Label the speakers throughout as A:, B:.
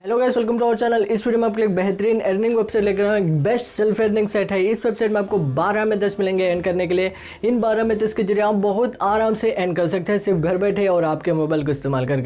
A: Hello guys, welcome to our channel. इस video में आपके लिए एक बेहतरीन अर्निंग वेबसाइट लेकर आया हूं। एक बेस्ट सेल्फ अर्निंग साइट है। इस वेबसाइट में आपको 12 में 10 मिलेंगे अर्न करने के लिए। इन 12 में 10 के जरिए आप बहुत आराम से अर्न कर सकते हैं, सिर्फ घर बैठे और आपके मोबाइल को इस्तेमाल कर।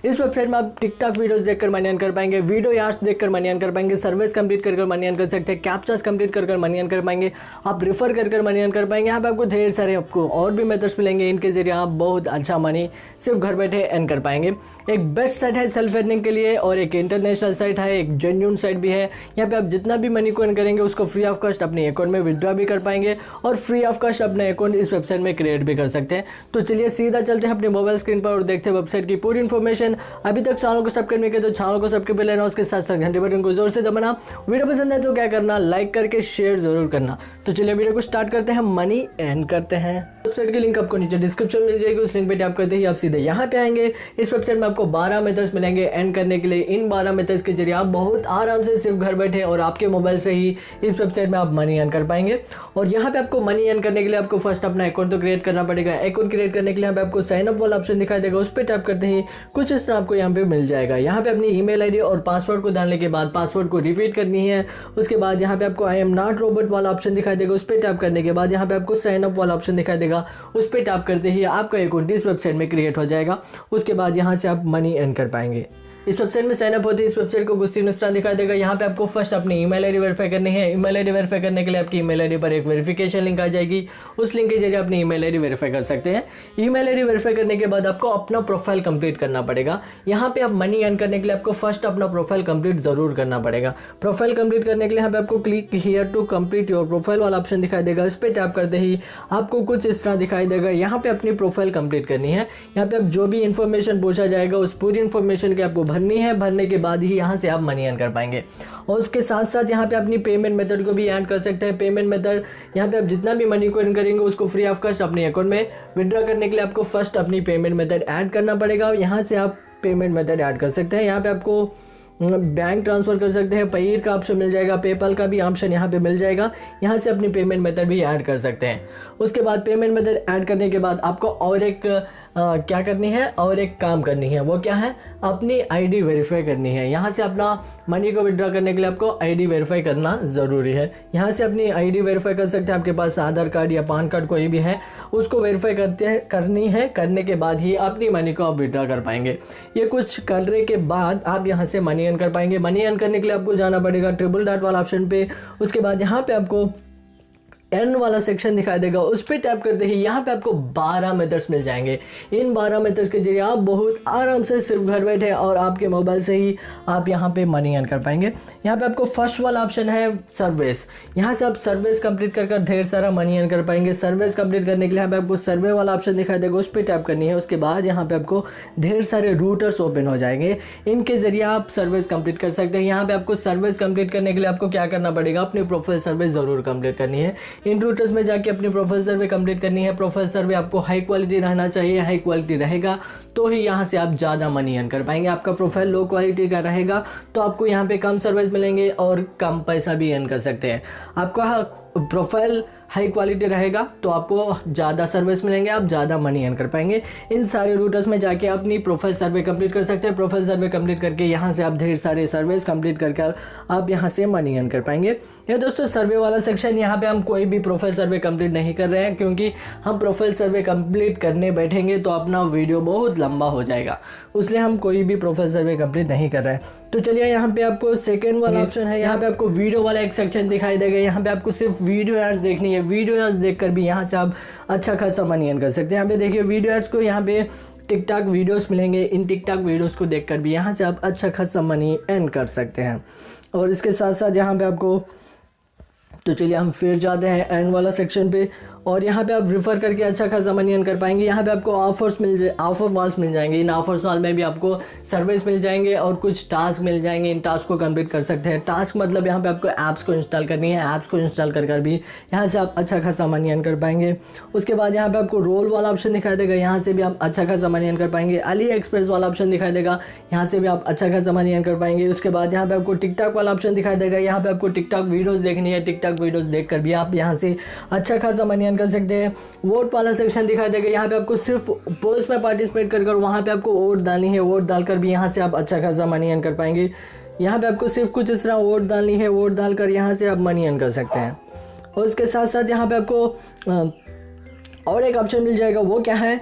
A: इस वेबसाइट में आप टिकटॉक वीडियोस देखकर मनी अर्न कर पाएंगे, वीडियो यार्ड्स देखकर मनी अर्न कर पाएंगे, सर्विस कंप्लीट कर मनी अर्न कर सकते हैं, कैप्चास कंप्लीट कर मनी अर्न कर पाएंगे, आप रिफर कर मनी अर्न कर पाएंगे। यहाँ पे आपको ढेर सारे आपको और भी मेथड्स मिलेंगे, इनके जरिए आप बहुत अच्छा मनी सिर्फ घर बैठे अर्न कर पाएंगे। एक बेस्ट साइट है सेल्फ अर्निंग के लिए और एक इंटरनेशनल साइट है, एक जेन्युइन साइट भी है। यहाँ पे आप जितना भी मनी को अर्न करेंगे उसको फ्री ऑफ कॉस्ट अपने अकाउंट में विड्रॉ भी कर पाएंगे और फ्री ऑफ कॉस्ट अपने अकाउंट इस वेबसाइट में क्रिएट भी कर सकते हैं। तो चलिए सीधा चलते हैं अपने मोबाइल स्क्रीन पर और देखते हैं वेबसाइट की पूरी इन्फॉर्मेशन। अभी तक चैनल को सब्सक्राइब नहीं किया तो चैनल को सब्सक्राइब कर लेना, उसके साथ साथ घंटे बटन को जोर से दबाना। वीडियो पसंद है तो क्या करना, लाइक करके शेयर जरूर करना। तो चलिए वीडियो को स्टार्ट करते हैं, मनी अर्न करते हैं। वेबसाइट की लिंक आपको नीचे डिस्क्रिप्शन में मिल जाएगी, उस लिंक पे टैप करते ही आप सीधे यहाँ पे आएंगे। इस वेबसाइट में आपको 12 मेथड्स मिलेंगे अर्न करने के लिए। इन 12 मेथड्स के जरिए आप बहुत आराम से सिर्फ घर बैठे और आपके मोबाइल से ही इस वेबसाइट में आप मनी अर्न कर पाएंगे। और यहाँ पे आपको मनी अर्न करने के लिए आपको फर्स्ट अपना अकाउंट तो क्रिएट करना पड़ेगा। अकाउंट क्रिएट करने के लिए यहाँ पे आपको साइन अप वाला ऑप्शन दिखाई देगा, उस पर टैप करते ही कुछ इस तरह आपको यहाँ पे मिल जाएगा। यहाँ पे अपनी ईमेल आईडी और पासवर्ड को डालने के बाद पासवर्ड को रिपीट करनी है। उसके बाद यहाँ पे आपको आई एम नॉट रोबोट वाला ऑप्शन दिखाई देगा, उस पर टैप करने के बाद यहाँ पे आपको साइन अप वाला ऑप्शन दिखाई देगा, उस पर टैप करते ही आपका अकाउंट इस वेबसाइट में क्रिएट हो जाएगा। उसके बाद यहाँ से आप मनी अर्न कर पाएंगे। इस वेबसाइट में साइन अप होते हैं, इस वेबसाइट को कुछ इस तरह दिखाई देगा। यहाँ पे आपको फर्स्ट अपनी ईमेल आईडी वेरीफाई करनी है। ईमेल आईडी वेरीफाई करने के लिए आपकी ईमेल आईडी पर एक वेरिफिकेशन लिंक आ जाएगी, उस लिंक के जरिए अपनी ईमेल आईडी वेरीफाई कर सकते हैं। ईमेल आईडी वेरीफाई करने के बाद आपको अपना प्रोफाइल कंप्लीट करना पड़ेगा। यहाँ पे आप मनी अर्न करने के लिए आपको फर्स्ट अपना प्रोफाइल कंप्लीट जरूर करना पड़ेगा। प्रोफाइल कंप्लीट करने के लिए यहाँ पे आपको click here to complete your profile वाला ऑप्शन दिखाई देगा, इस पर टैप करते ही आपको कुछ इस तरह दिखाई देगा। यहाँ पे अपनी प्रोफाइल कंप्लीट करनी है। यहाँ पे आप जो भी इंफॉर्मेशन पूछा जाएगा उस पूरी इंफॉर्मेशन की आपको भरनी है। भरने के बाद ही यहाँ से आप मनी अर्न कर पाएंगे। और उसके साथ साथ यहाँ पे अपनी पेमेंट मेथड को भी ऐड कर सकते हैं। पेमेंट मेथड यहाँ पे आप जितना भी मनी को अर्न करेंगे उसको फ्री ऑफ कॉस्ट अपने अकाउंट में विड्रॉ करने के लिए आपको फर्स्ट अपनी पेमेंट मेथड ऐड करना पड़ेगा। यहाँ से आप पेमेंट मेथड ऐड कर सकते हैं। यहाँ पे आपको बैंक ट्रांसफ़र कर सकते हैं, पेयर का ऑप्शन मिल जाएगा, पेपल का भी ऑप्शन यहाँ पे मिल जाएगा। यहाँ से अपनी पेमेंट मेथड भी ऐड कर सकते हैं। उसके बाद पेमेंट मेथड ऐड करने के बाद आपको और एक क्या करनी है, और एक काम करनी है। वो क्या है, अपनी आईडी वेरीफाई करनी है। यहाँ से अपना मनी को विड्रॉ करने के लिए आपको आईडी वेरीफाई करना ज़रूरी है। यहाँ से अपनी आईडी वेरीफाई कर सकते हैं। आपके पास आधार कार्ड या पैन कार्ड कोई भी है उसको वेरीफाई करनी है। करने के बाद ही अपनी मनी को आप विड्रॉ कर पाएंगे। ये कुछ करने के बाद आप यहाँ से मनी अर्न कर पाएंगे। मनी अर्न करने के लिए आपको जाना पड़ेगा ट्रिपल डॉट वाला ऑप्शन पे। उसके बाद यहाँ पे आपको अर्न वाला सेक्शन दिखाई देगा, उस पर टैप करते ही यहाँ पे आपको 12 मेथड्स मिल जाएंगे। इन 12 मेथड्स के जरिए आप बहुत आराम से सिर्फ घर बैठे और आपके मोबाइल से ही आप यहाँ पे मनी अर्न कर पाएंगे। यहाँ पे आपको फर्स्ट वाला ऑप्शन है सर्विस। यहाँ से आप सर्विस कंप्लीट कर ढेर सारा मनी अर्न कर पाएंगे। सर्विस कंप्लीट करने के लिए यहाँ पे आपको सर्वे वाला ऑप्शन दिखाई देगा, उस पर टैप करनी है। उसके बाद यहाँ पे आपको ढेर सारे रूटर्स ओपन हो जाएंगे, इनके जरिए आप सर्विस कंप्लीट कर सकते हैं। यहाँ पे आपको सर्विस कंप्लीट करने के लिए आपको क्या करना पड़ेगा, अपनी प्रोफाइल सर्विस जरूर कंप्लीट करनी है। इन रूटर्स में जाके अपनी प्रोफाइल सर्वे कंप्लीट करनी है। प्रोफाइल सर्वे आपको हाई क्वालिटी रहना चाहिए, हाई क्वालिटी रहेगा तो ही यहाँ से आप ज़्यादा मनी अर्न कर पाएंगे। आपका प्रोफाइल लो क्वालिटी का रहेगा तो आपको यहाँ पे कम सर्विस मिलेंगे और कम पैसा भी अर्न कर सकते हैं। आपका प्रोफाइल हाई क्वालिटी रहेगा तो आपको ज़्यादा सर्विस मिलेंगे, आप ज़्यादा मनी अर्न कर पाएंगे। इन सारे रूटर्स में जाके अपनी प्रोफाइल सर्वे कंप्लीट कर सकते हैं। प्रोफाइल सर्वे कंप्लीट करके यहाँ से आप ढेर सारे सर्विस कंप्लीट करके आप यहाँ से मनी अर्न कर पाएंगे। ये दोस्तों सर्वे वाला सेक्शन, यहाँ पे हम कोई भी प्रोफाइल सर्वे कंप्लीट नहीं कर रहे हैं, क्योंकि हम प्रोफाइल सर्वे कंप्लीट करने बैठेंगे तो अपना वीडियो बहुत लंबा हो जाएगा, इसलिए हम कोई भी प्रोफाइल सर्वे कंप्लीट नहीं कर रहे हैं। तो चलिए यहाँ पे आपको सेकेंड वाला ऑप्शन है, यहाँ पे आपको वीडियो वाला एक सेक्शन दिखाई देगा। यहाँ पे आपको सिर्फ वीडियो एड्स देखनी है। वीडियो एड्स देखकर भी यहाँ से आप अच्छा खासा मनी अर्न कर सकते हैं। यहाँ पे देखिए वीडियो एड्स को यहाँ पे टिकटॉक वीडियोस मिलेंगे। इन टिकटॉक वीडियोस को देखकर भी यहाँ से आप अच्छा खासा मनी अर्न कर सकते हैं। और इसके साथ साथ यहाँ पे आपको, तो चलिए हम फिर जाते हैं अर्न वाला सेक्शन पे और यहाँ पे आप रिफ़र करके अच्छा खासा मनी अर्न कर पाएंगे। यहाँ पे आपको ऑफर वाल्स मिल जाएंगे। इन ऑफर्स वाल में भी आपको सर्विस मिल जाएंगे और कुछ टास्क मिल जाएंगे। इन टास्क को कंप्लीट कर सकते हैं। टास्क मतलब यहाँ पे आपको ऐप्स को इंस्टॉल करनी है। ऐप्स को इंस्टॉल कर भी यहाँ से आप अच्छा खासा मनी अर्न कर पाएंगे। उसके बाद यहाँ पे आपको रोल वाला ऑप्शन दिखाई देगा, यहाँ से भी आप अच्छा खासा मनी अर्न कर पाएंगे। अली एक्सप्रेस वाला ऑप्शन दिखाई देगा, यहाँ से भी आप अच्छा खासा मनी अर्न कर पाएंगे। उसके बाद यहाँ पे आपको टिकटॉक वाला ऑप्शन दिखाई देगा, यहाँ पे आपको टिकटॉक वीडियोज़ देखनी है। टिकटॉक वीडियोज़ देखकर भी आप यहाँ से अच्छा खासा मनी अर्न कर सकते हैं। वोट वाला सेक्शन दिखाई देगा, यहाँ पे आपको सिर्फ पोल्स में पार्टिसिपेट कर वहाँ पे आपको वोट डालनी है। वोट डालकर भी यहाँ से आप अच्छा खासा मनी अर्न कर पाएंगे। यहाँ पे आपको सिर्फ कुछ इस तरह वोट डालनी है, वोट डालकर यहाँ से आप मनी अर्न कर सकते हैं। और उसके साथ साथ यहाँ पे आपको और एक ऑप्शन मिल जाएगा, वो क्या है,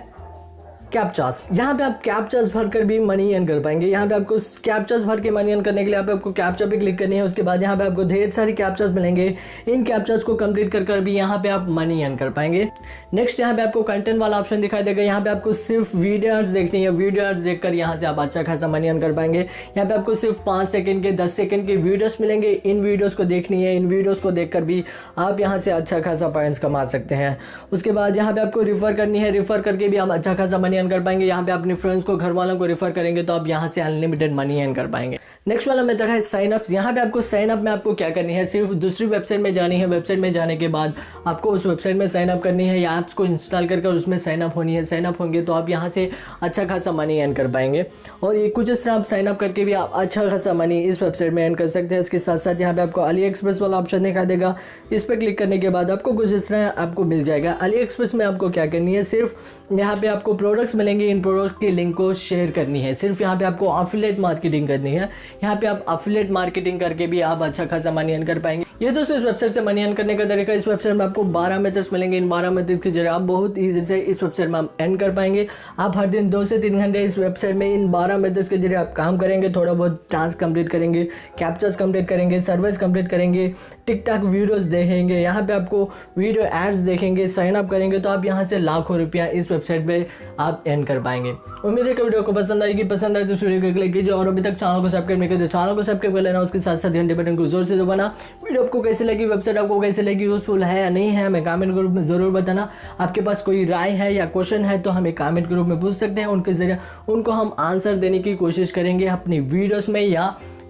A: कैप्चास। यहाँ पे आप कैप्चास भरकर भी मनी अर्न कर पाएंगे। यहाँ पे आपको कैप्चास भर के मनी अर्न करने के लिए यहाँ पे आपको कैप्चा पे क्लिक करनी है। उसके बाद यहाँ पे आपको ढेर सारी कैप्चास मिलेंगे। इन कैप्चास को कंप्लीट कर भी यहाँ पे आप मनी अर्न कर पाएंगे। नेक्स्ट यहाँ पे आपको कंटेंट वाला ऑप्शन दिखाई देगा। यहाँ पे आपको सिर्फ वीडियो एड्स देखनी है। वीडियो एड्स देखकर यहाँ से आप अच्छा खासा मनी अर्न कर पाएंगे। यहाँ पे आपको सिर्फ 5 सेकंड के 10 सेकंड के वीडियोस मिलेंगे। इन वीडियोस को देखनी है। इन वीडियोस को देखकर भी आप यहाँ से अच्छा खासा पॉइंट्स कमा सकते हैं। उसके बाद यहाँ पे आपको रिफर करनी है। रिफर करके भी आप अच्छा खासा मनी अर्न कर पाएंगे। यहाँ पे अपने फ्रेंड्स को, घर वालों को रेफर करेंगे तो आप यहाँ से अनलिमिटेड मनी अर्न कर पाएंगे। नेक्स्ट वाला मेथड है साइन अप्स। यहाँ पे आपको साइन अप में आपको क्या करनी है, सिर्फ दूसरी वेबसाइट में जानी है। वेबसाइट में जाने के बाद आपको उस वेबसाइट में साइन अप करनी है या ऐप्स को इंस्टॉल करके उसमें साइन अप होनी है। साइन अप होंगे तो आप यहाँ से अच्छा खासा मनी अर्न कर पाएंगे। और ये कुछ इस तरह आप साइन अप करके भी आप अच्छा खासा मनी इस वेबसाइट में अर्न कर सकते हैं। इसके साथ साथ यहाँ पे आपको अली एक्सप्रेस वाला ऑप्शन दिखा देगा। इस पर क्लिक करने के बाद आपको कुछ इस तरह आपको मिल जाएगा। अली एक्सप्रेस में आपको क्या करनी है, सिर्फ यहाँ पे आपको प्रोडक्ट्स मिलेंगे। इन प्रोडक्ट्स की लिंक को शेयर करनी है। सिर्फ यहाँ पे आपको एफिलिएट मार्केटिंग करनी है। यहाँ पे आप एफिलिएट मार्केटिंग करके भी आप अच्छा खासा मनी अर्न कर पाएंगे। ये दोस्तों इस वेबसाइट से मनी अर्न करने का तरीका। इस वेबसाइट में आपको 12 मेथड्स मिलेंगे। इन 12 मेथड के जरिए आप बहुत ईजी से इस वेबसाइट में अर्न कर पाएंगे। आप हर दिन 2 से 3 घंटे इस वेबसाइट में इन 12 मेथड्स के जरिए आप काम करेंगे। थोड़ा बहुत टास्क कंप्लीट करेंगे, कैप्चर्स कंप्लीट करेंगे, सर्विस कंप्लीट करेंगे, टिकटॉक वीडियोस देखेंगे, यहाँ पे आपको वीडियो एड्स देखेंगे, साइन अप करेंगे तो आप यहाँ से लाखों रुपया इस वेबसाइट पे आप अर्न कर पाएंगे। उम्मीद है कि वीडियो को पसंद आएगी। पसंद आए तो वीडियो को क्लिक कीजिए और अभी तक चैनल को सब्सक्राइब नहीं किया तो चैनल को सब्सक्राइब कर लेना। उसके साथ साथ घंटे बटन को जोर से दबाना। वीडियो आपको कैसे लगी, वेबसाइट आपको कैसे लगी, यूजफुल है या नहीं है, हमें कमेंट ग्रुप में जरूर बताना। आपके पास कोई राय है या क्वेश्चन है तो हमें कमेंट ग्रुप में पूछ सकते हैं। उनके जरिए उनको हम आंसर देने की कोशिश करेंगे अपनी वीडियोस में या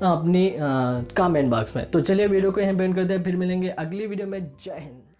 A: अपनी कमेंट बॉक्स में। तो चलिए वीडियो को यहाँ पे एंड करते हैं, फिर मिलेंगे अगली वीडियो में। जय हिंद।